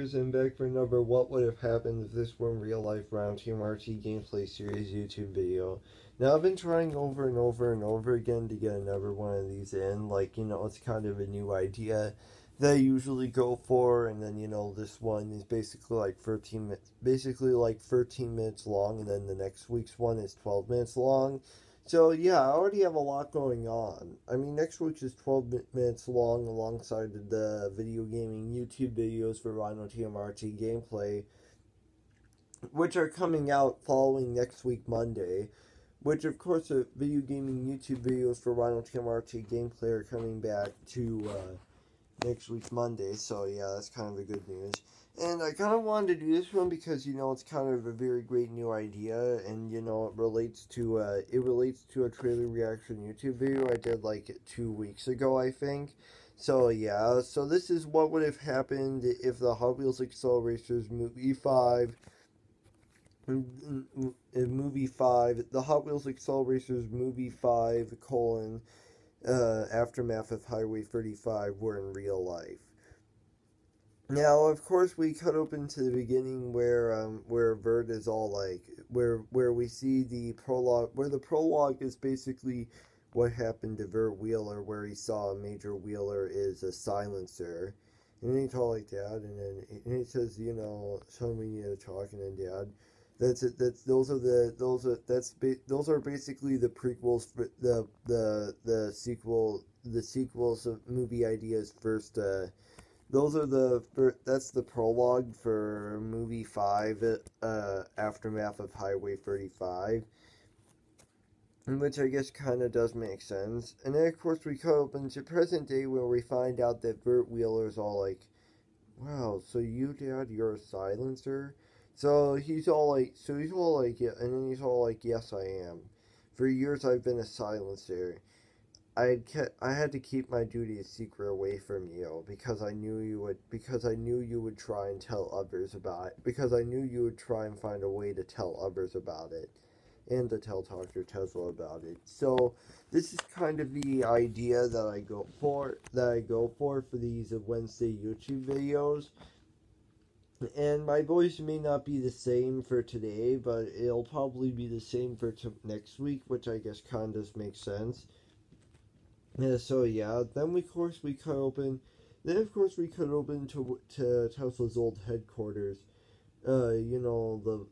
YouTubers, and back for another What Would Have Happened If This Were in Real Life Round Team RT Gameplay Series YouTube video. Now, I've been trying over and over and over again to get another one of these in. Like, it's kind of a new idea that I usually go for, and then, this one is basically like 13 minutes long, and then the next week's one is 12 minutes long. So, yeah, I already have a lot going on. I mean, next week is 12 minutes long alongside the video gaming YouTube videos for Rhino TMRT gameplay, which are coming out following next week, Monday. Which, of course, the video gaming YouTube videos for Rhino TMRT gameplay are coming back to next week, Monday. So, yeah, that's kind of a good news. And I kind of wanted to do this one because, it's kind of a very great new idea, and, it relates to a trailer reaction YouTube video I did, like, 2 weeks ago, I think. So, yeah, so this is what would have happened if the Hot Wheels Excel Racers Movie 5, the Hot Wheels Excel Racers Movie 5, Aftermath of Highway 35 were in real life. Now, of course, we cut open to the beginning where Vert is all like, where we see the prologue, where the prologue is basically what happened to Vert Wheeler, where he saw Major Wheeler is a silencer, and then he's all like, Dad, and he says, son, we need to talk, and then Dad, those are basically the prequels for the sequels of movie ideas first. That's the prologue for movie 5, Aftermath of Highway 35, which I guess kind of does make sense. And then, of course, we cut open to present day where we find out that Vert Wheeler's all like, wow, so you, Dad, you're a silencer? So he's all like, yeah, and then he's all like, yes, I am. For years I've been a silencer. I had to keep my duty a secret away from you because I knew you would try and tell others about it, because I knew you would try and find a way to tell others about it, and to tell Dr. Tesla about it. So this is kind of the idea that I go for these Wednesday YouTube videos. And my voice may not be the same for today, but it'll probably be the same for next week, which I guess kind of makes sense. Yeah, so yeah, then of course we cut open to Tesla's old headquarters. The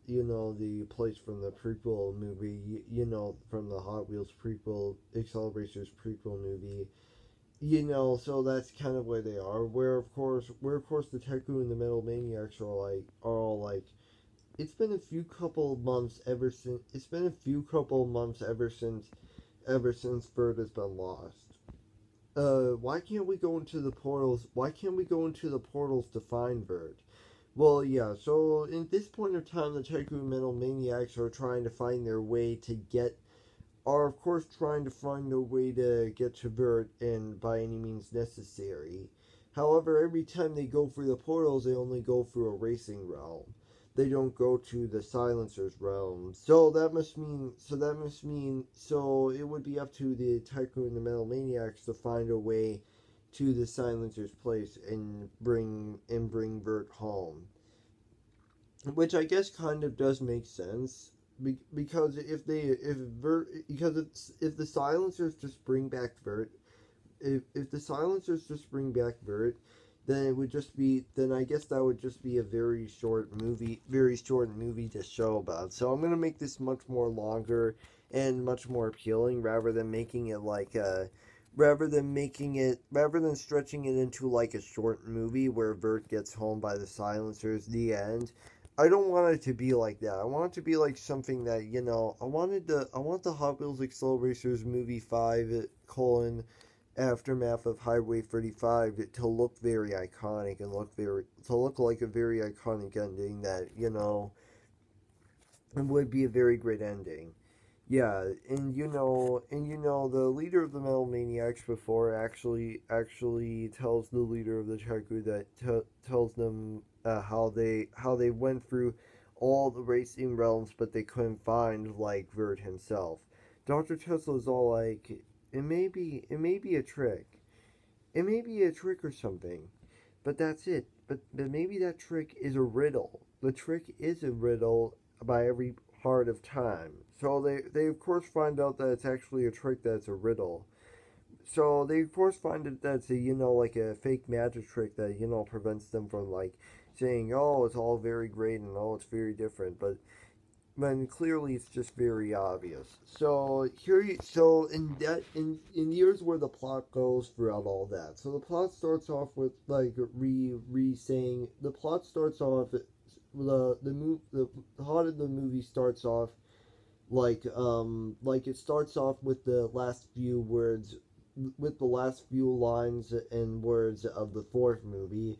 place from the prequel movie, from the Hot Wheels prequel, Excel Racers prequel movie. So that's kind of where they are. Where of course the Teku and the Metal Maniacs are all like, it's been a few couple months ever since Vert has been lost. Why can't we go into the portals? Why can't we go into the portals to find Vert? Well, yeah, so in this point of time, the Teku and Metal Maniacs are trying to find their way to get to Vert, and by any means necessary. However, every time they go through the portals, they only go through a racing realm. They don't go to the silencer's realm. So it would be up to the Tycoon and the Metal Maniacs to find a way to the silencer's place and bring Vert home. Which I guess kind of does make sense. Because if the silencers just bring back Vert, then I guess that would just be a very short movie to show about. So I'm gonna make this much more longer and much more appealing, rather than stretching it into like a short movie where Vert gets home by the silencers, the end. I don't want it to be like that. I want it to be like something that, I want the Hot Wheels Excel Racers Movie 5, Aftermath of Highway 35 to look very iconic and to look like a very iconic ending that, it would be a very great ending. Yeah, and the leader of the Metal Maniacs before actually tells the leader of the Teku that tells them how they went through all the racing realms, but they couldn't find like Vert himself. Dr. Tesla's all like, it may be a trick or something, but that's it. but maybe that trick is a riddle. The trick is a riddle by every part of time. So they of course find out that it's actually a trick that's a riddle. So they of course find that that's a like a fake magic trick that prevents them from like saying, oh, it's all very great and oh, it's very different, but when clearly it's just very obvious. So so in here's where the plot goes throughout all that. So the plot starts off with like re saying the plot starts off the plot of the movie starts off like it starts off with the last few words with the last few lines and words of the fourth movie,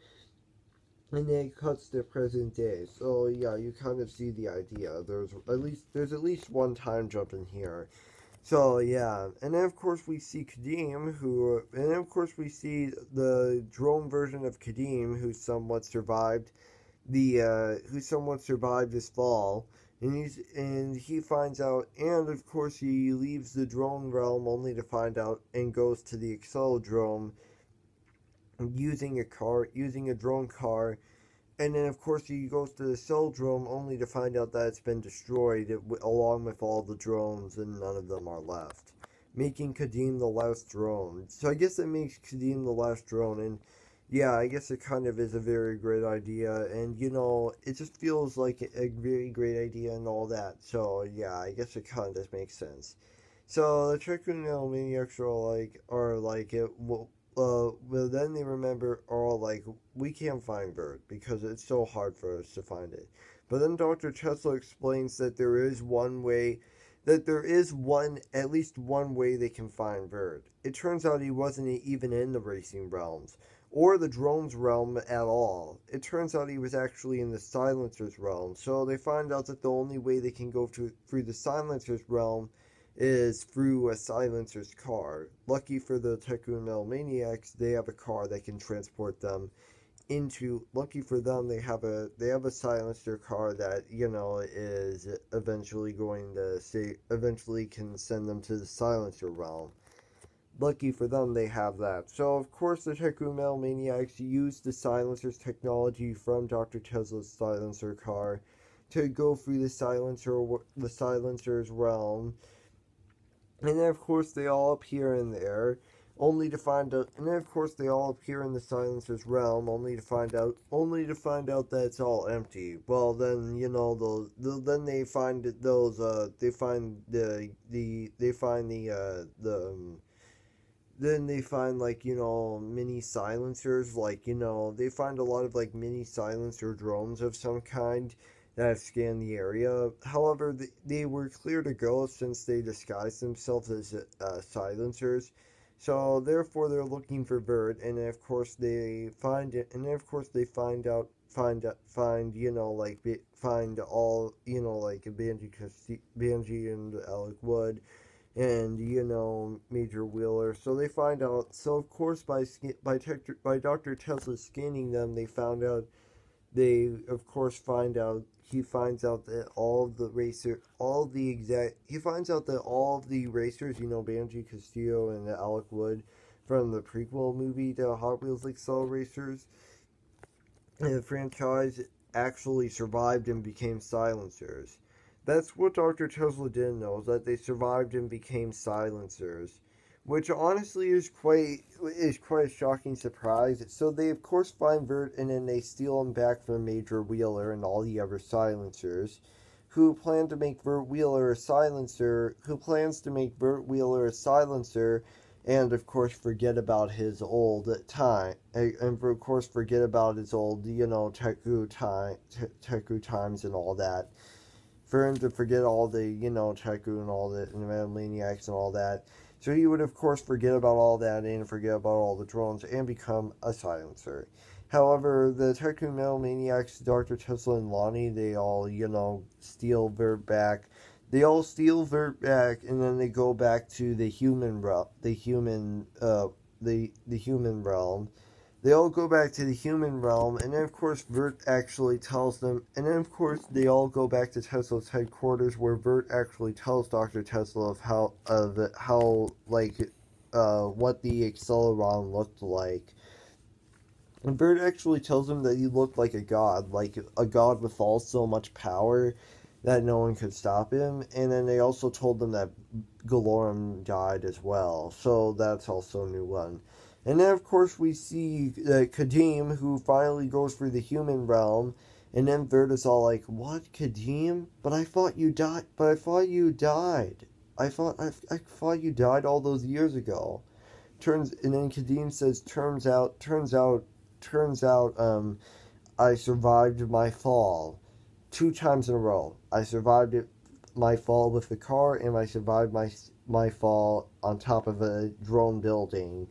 and then it cuts to present day. So yeah, you kind of see the idea. There's at least one time jump in here. So yeah, and then of course we see Kadeem, and then of course we see the drone version of Kadeem, who somewhat survived this fall, and he finds out, and of course he leaves the drone realm only to find out and goes to the Accelodrome using a drone car, and then of course he goes to the Accelodrome only to find out that it's been destroyed along with all the drones, and none of them are left, making Kadeem the last drone. So I guess it makes Kadeem the last drone, and yeah, I guess it kind of is a very great idea, and it just feels like a very great idea and all that. So yeah, I guess it kind of does make sense. So the Tycoon Maniacs are like it. Well, then they remember, are like, we can't find Bert because it's so hard for us to find it. But then Dr. Tesla explains that at least one way they can find Bert. It turns out he wasn't even in the racing realms, or the drones realm at all. It turns out he was actually in the silencers realm, so they find out that the only way they can go through the silencers realm is through a silencer's car. Lucky for the Tycoon Maniacs, they have a car that can transport them lucky for them, they have a silencer car that is eventually can send them to the silencer realm. Lucky for them, they have that. So of course the Tycoon Maniacs use the silencer's technology from Dr. Tesla's silencer car to go through the silencer's realm. And then of course they all appear in there, only to find out. And then of course they all appear in the silencer's realm, only to find out that it's all empty. Well, then then they find those. Then they find mini silencers, they find a lot of mini silencer drones of some kind that have scanned the area. However, they were clear to go since they disguised themselves as silencers. So therefore, they're looking for Bert, and then of course they find it, and then of course they find all Banji and Alec Wood, and Major Wheeler. So they find out. So of course by Dr. Tesla scanning them, he finds out that all of the racers, Banji Castillo and Alec Wood from the prequel movie to Hot Wheels Excel Racers, and the franchise actually survived and became silencers. That's what Dr. Tesla didn't know, is that they survived and became silencers, which honestly is quite a shocking surprise. So they of course find Bert, and then they steal him back from Major Wheeler and all the other silencers, who plans to make Bert Wheeler a silencer, and of course forget about his old time, and of course forget about his old Teku times and all that. For him to forget all the Teku and all the Maniacs and all that. So he would, of course, forget about all that and forget about all the drones and become a silencer. However, the Tycoon Maniacs, Dr. Tesla and Lonnie, they all, steal Bert back. They all steal Bert back, and then they go back to the human realm. The human realm. They all go back to the human realm, and then of course Bert actually tells them, and then of course they all go back to Tesla's headquarters, where Bert actually tells Dr. Tesla what the Acceleron looked like. And Bert actually tells him that he looked like a god with all so much power that no one could stop him. And then they also told him that Galorum died as well, so that's also a new one. And then, of course, we see Kadim, who finally goes for the human realm. And then Bert is all like, "What, Kadim? But I thought you died. But I thought you died. I thought you died all those years ago." And then Kadim says, turns out, I survived my fall 2 times in a row. I survived my fall with the car, and I survived my fall on top of a drone building,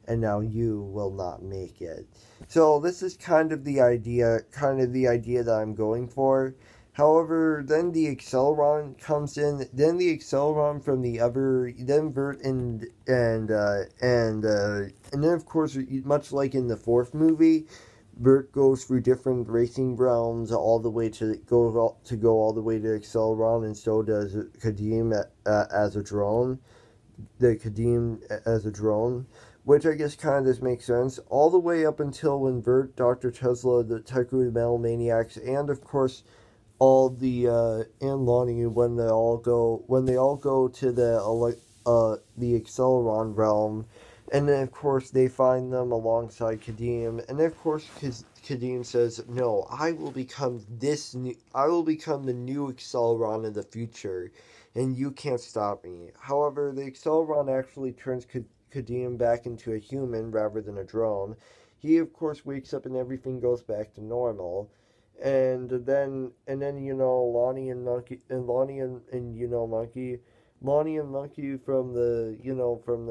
and now you will not make it. So this is kind of the idea that I'm going for. However, then the Acceleron comes in. Then the Acceleron from the other, then Vert and then of course, much like in the fourth movie, Bert goes through different racing realms all the way to go all the way to Acceleron, and so does Kadim as a drone. The Kadim as a drone, which I guess kind of just makes sense. All the way up until when Bert, Dr. Tesla, the Tycho Metal Maniacs, and of course all the and Lonnie when they all go to the Acceleron realm, and then of course they find them alongside Kadim, and then of course Kadim says, "No, I will become the new Acceleron in the future, and you can't stop me." However, the Acceleron actually turns Kadim back into a human rather than a drone. He of course wakes up and everything goes back to normal. And then Lonnie and Monkey and Lonnie and Monkey from the from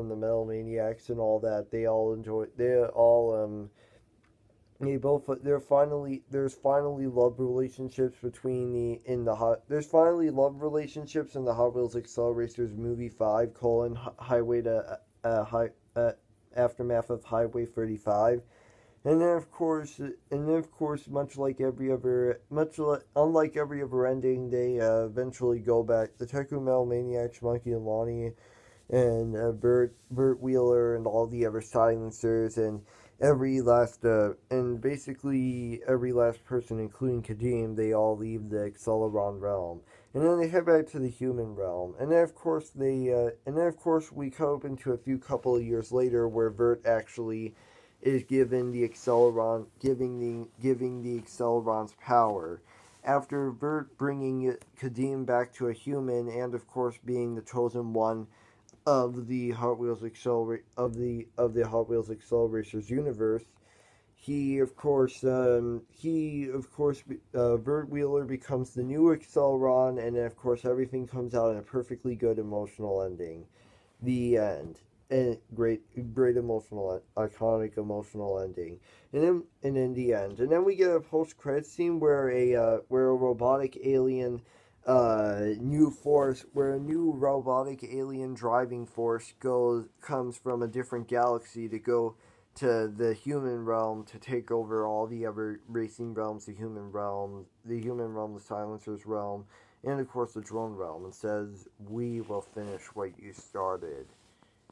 the Metal Maniacs and all that, there's finally love relationships between the in the hot there's finally love relationships in the Hot Wheels Acceleracers movie 5 colon highway to high aftermath of Highway 35. Much like unlike every other ending, they eventually go back. The Tycho Metal Maniacs, Monkey and Lonnie, and Bert Wheeler, and all the other silencers, and basically every last person, including Kadim, they all leave the Acceleron realm, and then they head back to the human realm. And then of course we come up into a few couple of years later, where Bert actually is given the Acceleron, giving the Acceleron's power. After Bert bringing Kadim back to a human, and of course being the chosen one of the Hot Wheels Hot Wheels Acceleracers universe, Bert Wheeler becomes the new Acceleron, and then of course everything comes out in a perfectly good emotional ending. The end. And great emotional, iconic emotional ending. And in the end, and then we get a post-credit scene where a robotic alien, where a new robotic alien driving force comes from a different galaxy to go to the human realm to take over all the other racing realms, the human realm, the silencers realm, and of course the drone realm, and says, "We will finish what you started.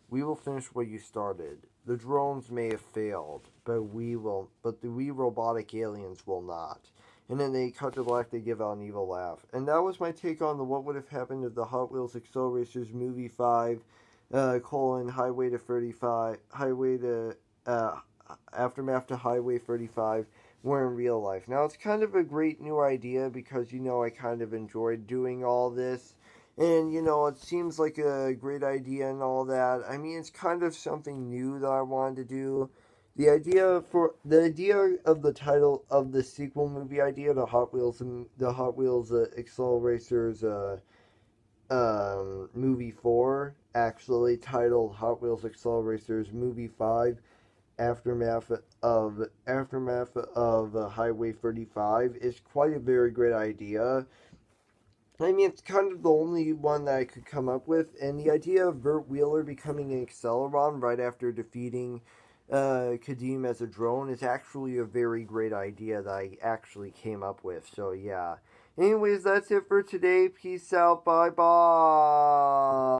We will finish what you started. The drones may have failed, but the we robotic aliens will not." And then they cut to black, they give out an evil laugh. And that was my take on the what would have happened if the Hot Wheels Acceleracers movie 5, Highway to 35, Aftermath to Highway 35 were in real life. Now it's kind of a great new idea because, I kind of enjoyed doing all this. And, it seems like a great idea and all that. I mean, it's kind of something new that I wanted to do. The idea of the title of the sequel movie idea, the Hot Wheels Acceleracers movie 4, actually titled Hot Wheels Acceleracers movie 5, aftermath of Highway 35, is quite a very great idea. I mean, it's kind of the only one that I could come up with, and the idea of Bert Wheeler becoming an Acceleron right after defeating Kadim as a drone is actually a very great idea that I actually came up with, so yeah. Anyways, that's it for today. Peace out, bye-bye.